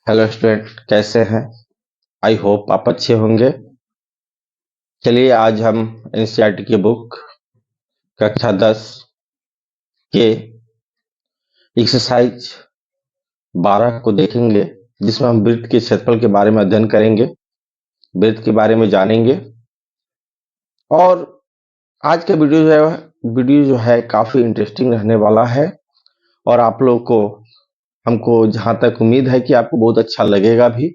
Hello student, कैसे हैं? I hope आप अच्छे होंगे। चलिए आज हम एनसीईआरटी की बुक कक्षा 10 के एक्सरसाइज 12 को देखेंगे, जिसमें हम वृत्त के क्षेत्रफल के बारे में अध्ययन करेंगे, वृत्त के बारे में जानेंगे। और आज का वीडियो जो है काफी इंटरेस्टिंग रहने वाला है। और आप लोग को, हमको जहां तक उम्मीद है कि आपको बहुत अच्छा लगेगा भी,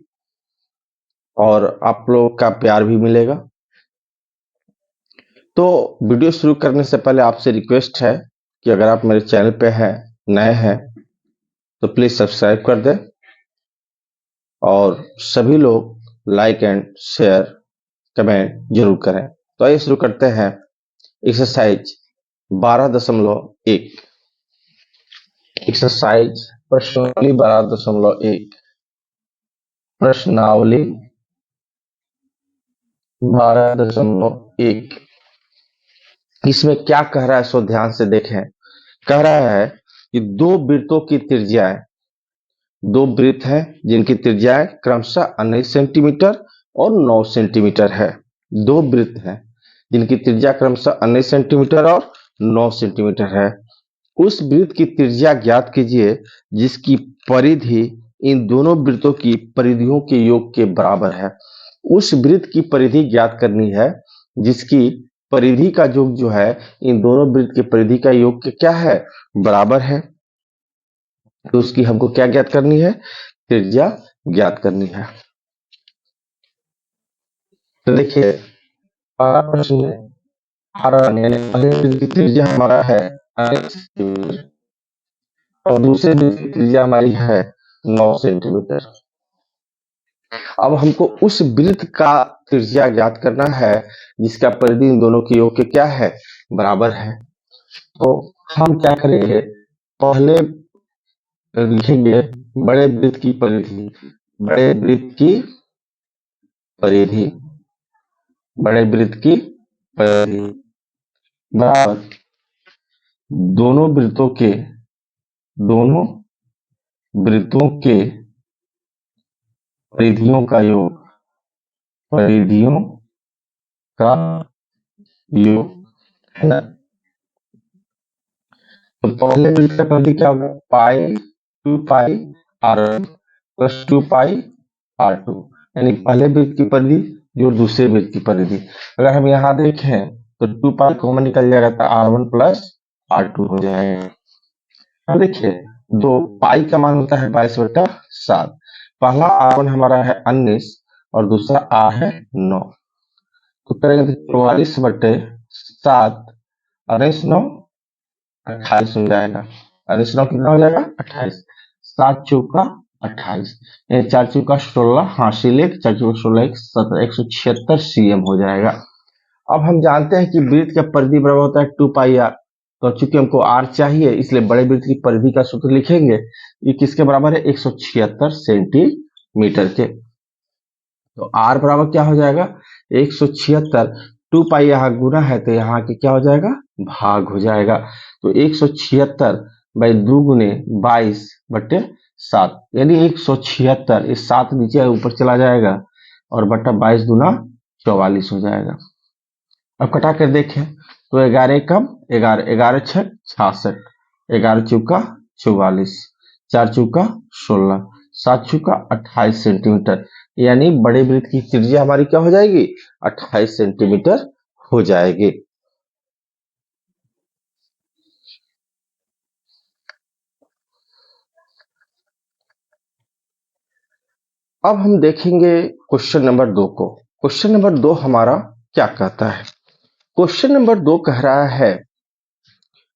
और आप लोग का प्यार भी मिलेगा। तो वीडियो शुरू करने से पहले आपसे रिक्वेस्ट है कि अगर आप मेरे चैनल पे हैं, नए हैं, तो प्लीज सब्सक्राइब कर दें और सभी लोग लाइक एंड शेयर कमेंट जरूर करें। तो आइए शुरू करते हैं। एक्सरसाइज 12.1। एक्सरसाइज प्रश्नावली 12.1। प्रश्नावली 12.1। इसमें क्या कह रहा है सो ध्यान से देखें। कह रहा है कि दो वृत्तों की त्रिज्याएं, दो वृत्त हैं जिनकी त्रिज्याएं क्रमशः 19 सेंटीमीटर और 9 सेंटीमीटर है। दो वृत्त हैं जिनकी त्रिज्या क्रमशः 19 सेंटीमीटर और 9 सेंटीमीटर है। उस वृत्त की त्रिज्या ज्ञात कीजिए जिसकी परिधि इन दोनों वृत्तों की परिधियों के योग के बराबर है। उस वृत्त की परिधि ज्ञात करनी है जिसकी परिधि का योग जो है इन दोनों वृत्त की परिधि का योग के क्या है, बराबर है। तो उसकी हमको क्या ज्ञात करनी है, त्रिज्या ज्ञात करनी है। तो देखिए पहला प्रश्न में यानी पहले वृत्त की त्रिज्या हमारा है 8 सेंटीमीटर और दूसरे वृत्त की त्रिज्या हमारी है 9 सेंटीमीटर। अब हमको उस वृत्त का त्रिज्या ज्ञात करना है जिसका परिधि इन दोनों के योग के क्या है, बराबर है। तो हम क्या करेंगे, पहले लिखेंगे बड़े वृत्त की परिधि, बड़े वृत्त की परिधि, बड़े वृत्त की परिधि बराबर दोनों वृत्तों के परिधियों का योग, परिधियों का योग है ना। तो पहले वृत्त का परिधि क्या होगा, पाई 2 पाई r1 प्लस 2 पाई r2, यानी पहले वृत्त की परिधि जो दूसरे वृत्त की परिधि। अगर हम यहाँ देखें तो 2 पाई कॉमन निकल जाएगा तो r1 प्लस r2 हो जाएगा। अब देखिए दो पाई का मान होता है 22/7। पहला r1 हमारा है 19 और दूसरा r है 9। तो करेंगे तो 44/7, 19 9 28 हो जाएगा। 19 9 कितना हो जाएगा, 28। 7 चौका 28, 4 चौका 16, हासिल सिलेक्ट 4 चौका 16 176 cm हो जाएगा। अब हम जानते हैं कि वृत्त का परिधि बराबर होता है 2 पाई r। तो चूंकि हमको r चाहिए इसलिए बड़े वृत्त की परिधि का सूत्र लिखेंगे। ये किसके बराबर है, 176 सेंटीमीटर के। तो r बराबर क्या हो जाएगा, 176। 2 पाई यहाँ गुना है तो यहाँ के क्या हो जाएगा, भाग हो जाएगा। तो 176 बाई 2 गुने 22/7, यानी 176, इस 7 नीचे ऊपर चला जाएगा और बटा 22 गुना 44 हो जाएगा। अब कटा कर देखें तो 11 कम 11, 11 6 66, 11 चौका 44, 4 चौका 16, 7 चौका 28 सेंटीमीटर, यानी बड़े वृत्त की त्रिज्या हमारी क्या हो जाएगी, 28 सेंटीमीटर हो जाएगी। अब हम देखेंगे क्वेश्चन नंबर 2 को। क्वेश्चन नंबर 2 हमारा क्या कहता है। क्वेश्चन नंबर 2 कह रहा है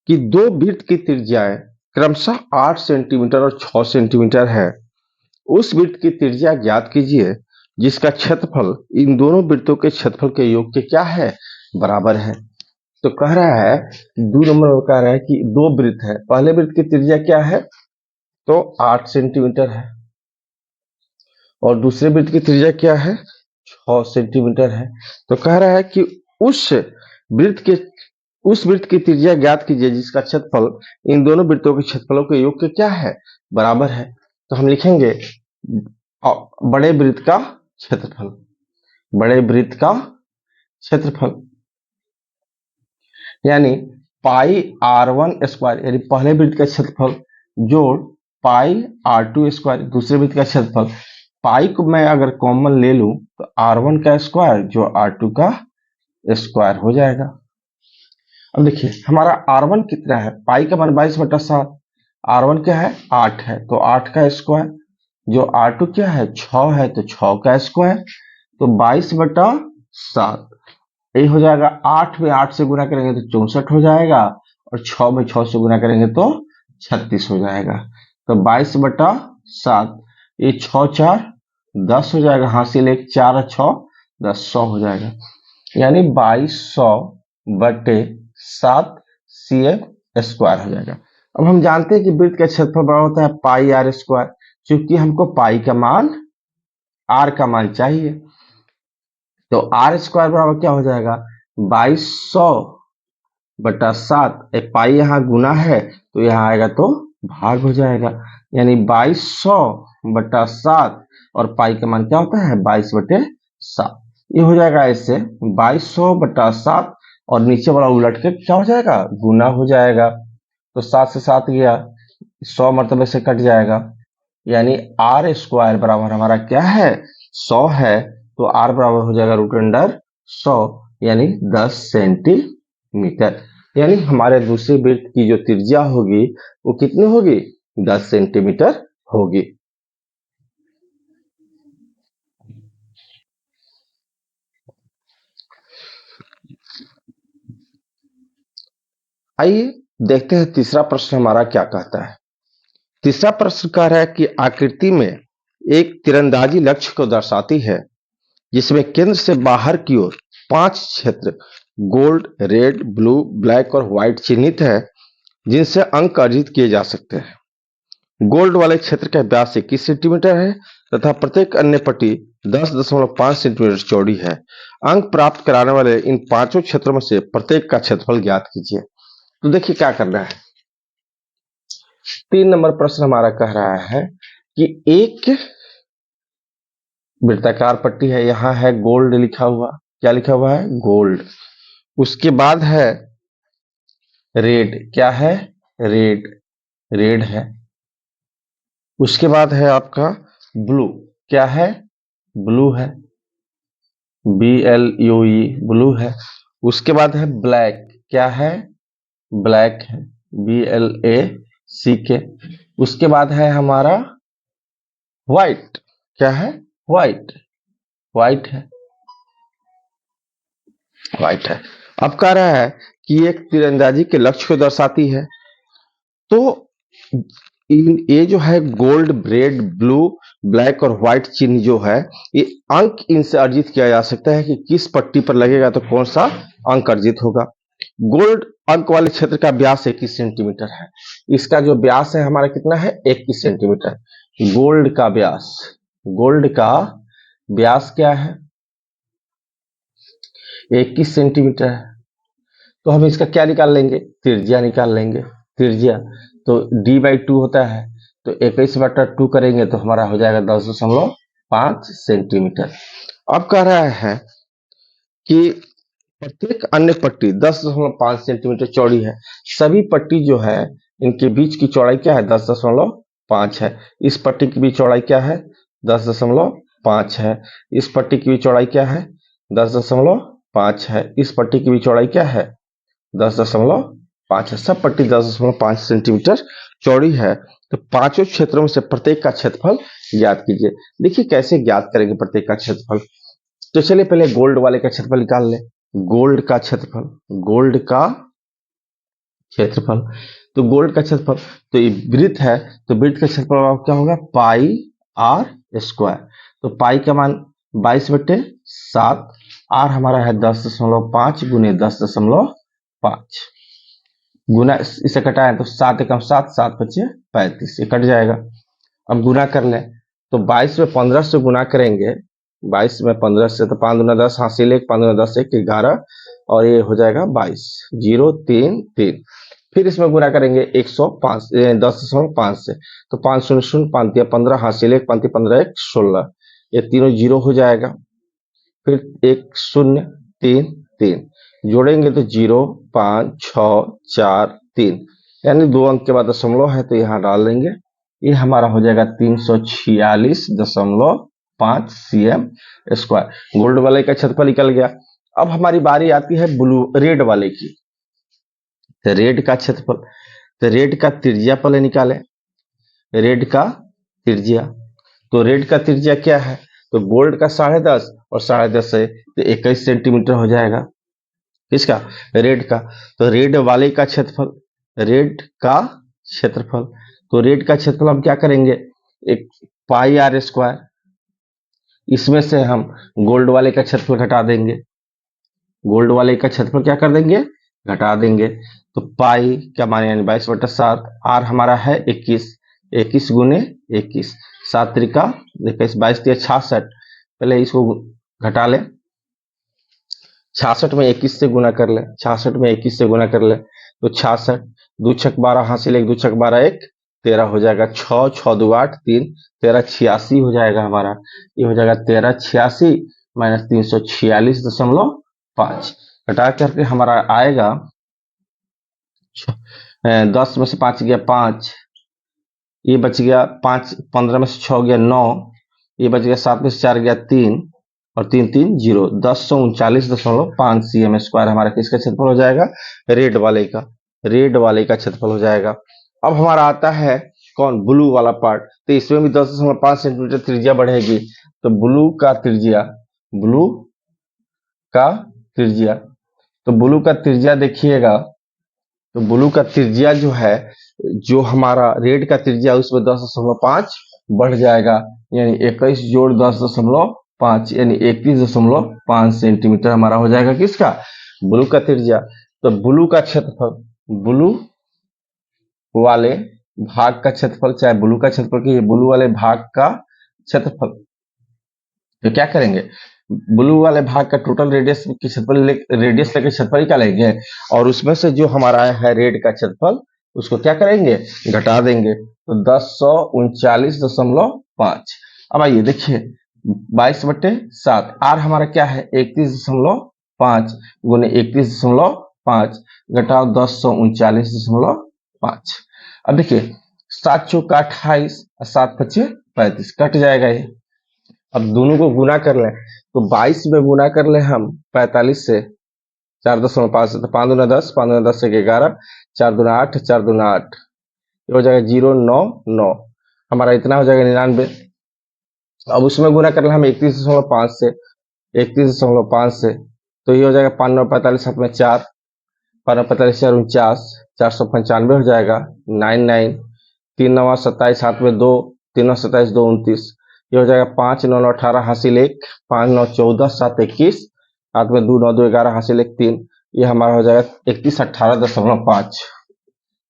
कि दो वृत्त की त्रिज्याएं क्रमशः 8 सेंटीमीटर और 6 सेंटीमीटर है। उस वृत्त की त्रिज्या ज्ञात कीजिए जिसका क्षेत्रफल इन दोनों वृत्तों के क्षेत्रफल के योग के क्या है, बराबर है। तो कह रहा है 2 नंबर में कह रहा है कि दो वृत्त है, पहले वृत्त की त्रिज्या क्या है, तो 8 सेंटीमीटर है और दूसरे वृत्त की त्रिज्या क्या है, 6 सेंटीमीटर है। तो कह रहा है कि उस वृत्त की त्रिज्या ज्ञात कीजिए जिसका क्षेत्रफल इन दोनों वृत्तों के क्षेत्रफलों के योग के क्या है, बराबर है। तो हम लिखेंगे और बड़े वृत्त का क्षेत्रफल, बड़े वृत्त का क्षेत्रफल यानी पाई r1 स्क्वायर, यानी पहले वृत्त का क्षेत्रफल जोड़ पाई r2 स्क्वायर दूसरे वृत्त का क्षेत्रफल। पाई को मैं अगर कॉमन ले लूं तो r1 का स्क्वायर जो r2 का स्क्वायर हो जाएगा। अब देखिए हमारा r1 कितना है, पाई का मान 22/7, r1 क्या है 8 है तो 8 का स्क्वायर, जो r2 क्या है 6 है तो 6 का स्क्वायर, तो 22/7 यही हो जाएगा। 8 में 8 से गुना करेंगे तो 64 हो जाएगा और 6 में 6 से गुना करेंगे तो 36 हो जाएगा। तो 22/7 ये 6 4 10 हो जाएगा, हासिल 1 4 6 10 100 हो जाएगा, यानी 2200/7 CM स्क्वायर हो जाएगा। अब हम जानते हैं कि वृत्त का क्षेत्रफल बड़ा होता है पाई r स्क्वायर, क्योंकि हमको पाई का मान r का मान चाहिए, तो r स्क्वायर बराबर क्या हो जाएगा 2200/7, पाई यहाँ गुना है तो यहाँ आएगा तो भाग हो जाएगा, यानी 2200/7 और पाई का मान क्या होता है 22/7, ये हो जाएगा ऐसे 2200/7 और नीचे वाला उलट के क्या हो जाएगा गुना हो जाएगा, तो 7 से 7 गया 100 मरतबे से कट जाएगा, यानी r स्क्वायर बराबर हमारा क्या है 100 है, तो r बराबर हो जाएगा √100 यानी 10 सेंटीमीटर, यानी हमारे दूसरे वृत्त की जो त्रिज्या होगी वो कितनी होगी 10 सेंटीमीटर होगी। आइए देखते हैं तीसरा प्रश्न हमारा क्या कहता है। तीसरा प्रश्न कह रहा है कि आकृति में एक तीरंदाजी लक्ष्य को दर्शाती है जिसमें केंद्र से बाहर की ओर 5 क्षेत्र गोल्ड, रेड, ब्लू, ब्लैक और व्हाइट चिन्हित है जिनसे अंक अर्जित किए जा सकते हैं। गोल्ड वाले क्षेत्र का व्यास 21 सेंटीमीटर है तथा प्रत्येक अन्य पट्टी 10.5 सेंटीमीटर चौड़ी है। अंक प्राप्त कराने वाले इन पांचों क्षेत्रों में से प्रत्येक का क्षेत्रफल ज्ञात कीजिए। तो देखिए क्या करना है, 3 नंबर प्रश्न हमारा कह रहा है कि एक वृत्ताकार पट्टी है, यहां है गोल्ड लिखा हुआ, क्या लिखा हुआ है गोल्ड, उसके बाद है रेड, क्या है रेड, रेड है, उसके बाद है आपका ब्लू, क्या है ब्लू है, BLUE ब्लू है, उसके बाद है ब्लैक, क्या है ब्लैक है, BLACK, उसके बाद है हमारा व्हाइट, क्या है व्हाइट, व्हाइट है, व्हाइट है। अब कह रहा है कि एक तीरंदाजी के लक्ष्य को दर्शाती है, तो ये जो है गोल्ड, रेड, ब्लू, ब्लैक और व्हाइट चिन्ह जो है ये अंक इनसे अर्जित किया जा सकता है कि किस पट्टी पर लगेगा तो कौन सा अंक अर्जित होगा। गोल्ड अंक वाले क्षेत्र का व्यास 21 सेंटीमीटर है, इसका जो व्यास है हमारा कितना है 21 सेंटीमीटर। गोल्ड का व्यास, गोल्ड का व्यास क्या है 21 सेंटीमीटर है, तो हम इसका क्या निकाल लेंगे त्रिज्या निकाल लेंगे, त्रिज्या तो d/2 होता है, तो 21/2 करेंगे तो हमारा हो जाएगा 10.5 सेंटीमीटर। अब कह रहा है कि प्रत्येक अन्य पट्टी 10.5 सेंटीमीटर चौड़ी है, सभी पट्टी जो है इनके बीच की चौड़ाई क्या है 10.5 है, इस पट्टी की भी चौड़ाई क्या है 10.5 है, इस पट्टी की भी चौड़ाई क्या है 10.5 है, इस पट्टी की भी चौड़ाई क्या है 10.5 है, सब पट्टी 10.5 सेंटीमीटर चौड़ी है। तो पांचों क्षेत्रों में से प्रत्येक का क्षेत्रफल ज्ञात कीजिए। देखिए कैसे ज्ञात करेंगे प्रत्येक का क्षेत्रफल, तो चलिए पहले गोल्ड वाले का क्षेत्रफल निकाल लें। गोल्ड का क्षेत्रफल, गोल्ड का क्षेत्रफल, तो गोल्ड का क्षेत्रफल, तो ये वृत्त है तो वृत्त का क्षेत्रफल क्या होगा पाई r स्क्वायर, तो पाई का मान 22/7, r हमारा है 10.5 गुने 10.5 गुना, इसे घटाएं तो 7 एकम 7, 7 पचे 35, ये कट जाएगा। अब गुना कर लें तो 22 में 15 से गुना करेंगे, 22 में 15 से तो 5 दूना 10, हासिल 1, 5 दूना 10, 1 11 और ये हो जाएगा 22, 0 3 3, फिर इसमें गुना करेंगे 105 10.5 से, तो 5 शून्य शून्य 5 दिया 15 हासिल 1 5 15 1 16, ये तीनों जीरो हो जाएगा। फिर 1 0 3 3 जोड़ेंगे तो 0 5 6 4 3, यानी 2 अंक के बाद दशमलव है तो यहाँ डाल देंगे। ये हमारा हो जाएगा 346.5 cm स्क्वायर। गोल्ड वाले का क्षेत्रफल निकल गया। अब हमारी बारी आती है रेड वाले की। तो रेड का क्षेत्रफल, तो रेड का त्रिज्या पहले निकालें। रेड का त्रिज्या, तो रेड का त्रिज्या क्या है, तो गोल्ड का 10.5 और 10.5 है तो 21 सेंटीमीटर हो जाएगा। किसका, रेड का। तो रेड वाले का क्षेत्रफल, रेड का क्षेत्रफल, तो रेड का क्षेत्रफल हम क्या करेंगे, एक पाई आर स्क्वायर, इसमें से हम गोल्ड वाले का क्षेत्रफल घटा देंगे। गोल्ड वाले का क्षेत्रफल क्या कर देंगे, घटा देंगे। तो पाई क्या माने यानी 22/7, आर हमारा है 21, 21 गुने 21, 7 त्रिका 21, 22 तिया 66। पहले इसको घटा ले, 66 में 21 से गुना कर ले, 66 में 21 से गुना कर ले तो 66, 2 छक 12 हासिल 1, 2 छक 12 1 13 हो जाएगा। 6 6 2 8 3 13 86 हो जाएगा हमारा। ये हो जाएगा 13 86 माइनस 346.5, घटा करके हमारा आएगा 10 में से 5 गया 5, ये बच गया 5, 15 में से 6 गया 9, ये बच गया 7 में से 4 गया 3 और 3 3 0, 1039.5 cm स्क्वायर हमारा किसका क्षेत्रफल हो जाएगा, रेड वाले का। रेड वाले का क्षेत्रफल हो जाएगा। अब हमारा आता है कौन, ब्लू वाला पार्ट। तो इसमें भी 10.5 सेंटीमीटर त्रिज्या बढ़ेगी। तो ब्लू का त्रिज्या, ब्लू का त्रिज्या, तो ब्लू का त्रिज्या देखिएगा, तो ब्लू का त्रिज्या जो है, जो हमारा रेड का त्रिज्या उसमें 10.5 बढ़ जाएगा, यानी 21 जोड़ 10.5 यानी 31.5 सेंटीमीटर हमारा हो जाएगा किसका, ब्लू का त्रिज्या। तो ब्लू का क्षेत्रफल, ब्लू वाले भाग का क्षेत्रफल, चाहे ब्लू का क्षेत्रफल की ब्लू वाले भाग का क्षेत्रफल, तो क्या करेंगे, ब्लू वाले भाग का टोटल रेडियस की क्षेत्रफल रेडियस लेकर क्षेत्रफल निकालेंगे और उसमें से जो हमारा है रेड का क्षेत्रफल उसको क्या करेंगे, घटा देंगे। तो 1039.5। अब आइए देखिए 22/7, आर हमारा क्या है 31.5 गुने 31.5 घटाओ 1039.5। अब देखिए 7 चौका 28 और 7 पचे 35, कट जाएगा ये। अब दोनों को गुना कर लें, तो 22 में गुना कर ले हम 45 से, 4.5 से, तो 5 दूना 10, 5 दूना 10 से 11, 4 दूना 8, 4 दूना 8, ये हो जाएगा 099, हमारा इतना हो जाएगा 99। अब उसमें गुना कर ले हम 31.5 से, 31.5 से, तो ये हो जाएगा 5 9 45, 7 में 4, 5 9 45 4 49, 495 हो जाएगा 99, 3 9 27, 7 में 2, 3 9 27 2 29, ये हो जाएगा 5 9 9 18 हासिल 1, 5 9 14 7 21, 7 में 2 9 2 11 हासिल 1 3, ये हमारा हो जाएगा 3118.5।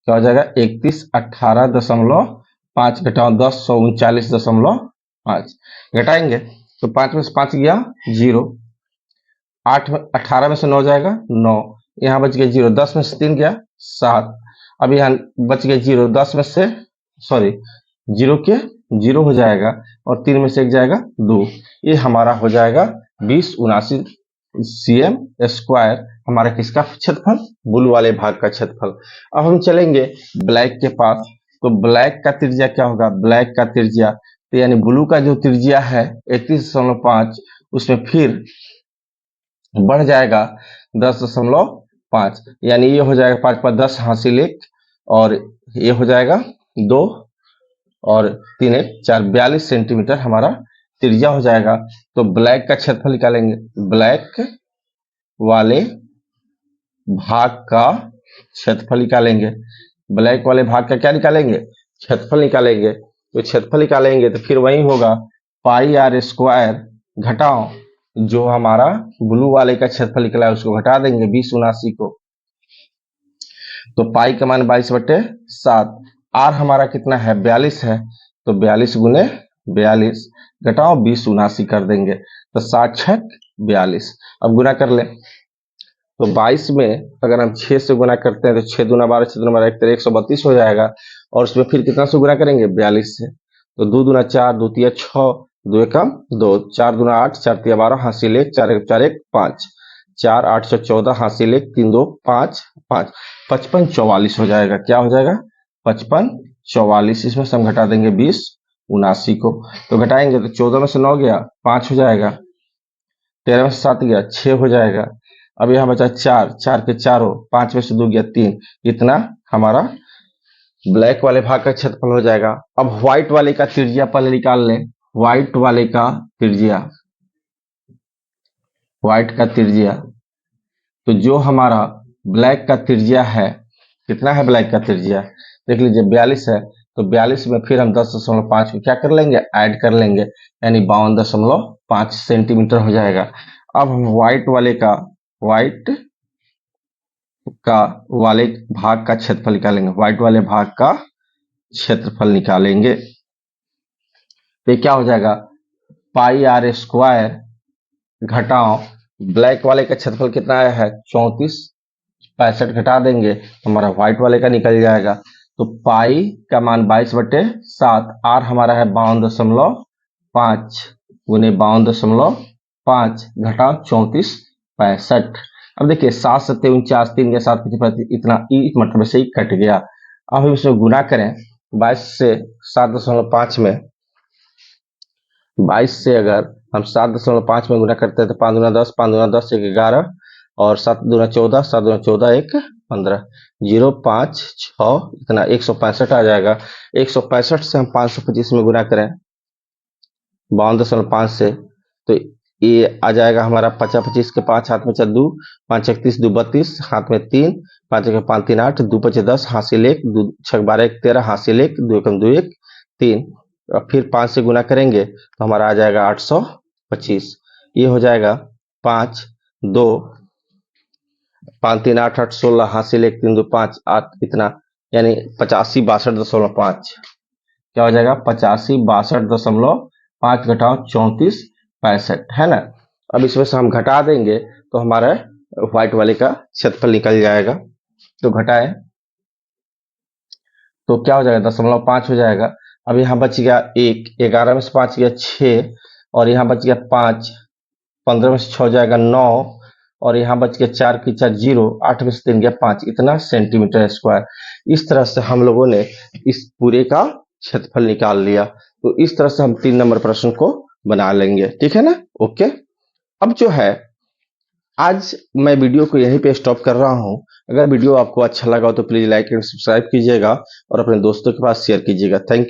क्या हो जाएगा 3118.5 घटाओ 1039.5, घटाएंगे तो 5 में से 5 गया 0, 8 में 18 में से 9 जाएगा 9, यहाँ बच गया 0, 10 में से 3 गया 7, अब यहाँ बच गया 0, 10 में से सॉरी 0 के 0 हो जाएगा और 3 में से 1 जाएगा 2, ये हमारा हो जाएगा 2079 cm स्क्वायर हमारा किसका क्षेत्रफल, ब्लू वाले भाग का क्षेत्रफल। अब हम चलेंगे ब्लैक के पास। तो ब्लैक का त्रिज्या क्या होगा, ब्लैक का त्रिज्या, तो यानी ब्लू का जो त्रिज्या है 31.5, उसमें फिर बढ़ जाएगा 10.5, यानी ये हो जाएगा 5 5 10 हासिल 1 और ये हो जाएगा 2 और 3 1 4 42 सेंटीमीटर हमारा त्रिज्या हो जाएगा। तो ब्लैक का क्षेत्रफल निकालेंगे, ब्लैक वाले भाग का क्षेत्रफल निकालेंगे, ब्लैक वाले भाग का क्या निकालेंगे, क्षेत्रफल निकालेंगे। तो क्षेत्रफल निकालेंगे तो फिर वही होगा पाई आर स्क्वायर घटाओ जो हमारा ब्लू वाले का क्षेत्रफल निकला है उसको घटा देंगे 2079 को। तो पाई का मान 22/7, आर हमारा कितना है 42 है, तो 42 गुने 42 घटाओ 2079 कर देंगे, तो 60 6 42। अब गुना कर ले, तो 22 में अगर हम 6 से गुना करते हैं तो 6 दूना 12, 6 दूना 12, 132 हो जाएगा। और उसमें फिर कितना से गुना करेंगे? 42 से। तो 2 दूना 4, 2 तिया 6, 2 एकम 2, 4 दूना 8, 4 तिया 12, हासिल 1, 4 1 4 1 5, 4 8 14 हासिल 1, 3 2 5 5, 55 44 हो जाएगा। क्या हो जाएगा? 55 44। इसमें से हम घटा देंगे 20 79 को। तो घटाएंगे तो 14 में से 9 गया 5 हो जाएगा, 13 में से 7 गया 6 हो जाएगा। अब यहाँ बचा 4, 4 के चारों, 5 में से 2 गया 3। इतना हमारा ब्लैक वाले भाग का क्षेत्रफल हो जाएगा। अब व्हाइट वाले का त्रिज्या पहले निकाल लें। व्हाइट वाले का त्रिज्या, व्हाइट का त्रिज्या, तो जो हमारा ब्लैक का त्रिज्या है, कितना है ब्लैक का त्रिज्या? देख लीजिए 42 है। तो 42 में फिर हम 10.5 को क्या कर लेंगे? ऐड कर लेंगे, यानी 52.5 सेंटीमीटर हो जाएगा। अब हम व्हाइट वाले भाग का क्षेत्रफल निकालेंगे। व्हाइट वाले भाग का क्षेत्रफल निकालेंगे तो क्या हो जाएगा? पाई आर स्क्वायर घटाओ ब्लैक वाले का क्षेत्रफल कितना आया है? 34, 65 घटा देंगे हमारा व्हाइट वाले का निकल जाएगा। तो पाई का मान 22/7, आर हमारा है 52.5 गुने 52.5 घटाओ 34 65। अब देखिए 7 7 49, 3 या 7 इतना ई मतलब से ही कट गया। अब हम इसमें गुना करें 22 से 7.5 में, 22 से अगर हम 7.5 में गुना करते हैं तो 5 दूना 10, 5 दूना 10 1 11, और 7 दूना 14, 7 दूना 14 1 15, 0 5 6 इतना 165 आ जाएगा। 165 से हम 525 में गुना करें 52.5 से, तो ये आ जाएगा हमारा 50 25 के 5 हाथ में 4 2, 5 31 2 32 हाथ में 3, 5 1 5 3 8, 2 5 10 हासिल 1, 2 6 12 1 13 हासिल 1, 2 1 2 1 3। और फिर 5 से गुना करेंगे तो हमारा आ जाएगा 825। ये हो जाएगा 5 2 5 3 8 8 16 हासिल 1 3 2 5 8 इतना, यानी 85 62.5। क्या हो जाएगा? 85 62.5 घटाओ 34 65, है ना। अब इसमें से हम घटा देंगे तो हमारा व्हाइट वाले का क्षेत्रफल निकल जाएगा। तो घटाएं तो क्या हो जाएगा? 0.5 हो जाएगा। अब यहाँ बच गया 1, 11 में से 5 गया 6, और यहाँ बच गया 5, 15 में से 6 जाएगा 9, और यहाँ बच गया 4 की 4 0, 8 में से 3 गया 5, इतना सेंटीमीटर स्क्वायर। इस तरह से हम लोगों ने इस पूरे का क्षेत्रफल निकाल लिया। तो इस तरह से हम 3 नंबर प्रश्न को बना लेंगे, ठीक है ना। ओके, अब जो है आज मैं वीडियो को यहीं पे स्टॉप कर रहा हूं। अगर वीडियो आपको अच्छा लगा हो तो प्लीज लाइक एंड सब्सक्राइब कीजिएगा और अपने दोस्तों के पास शेयर कीजिएगा। Thank you.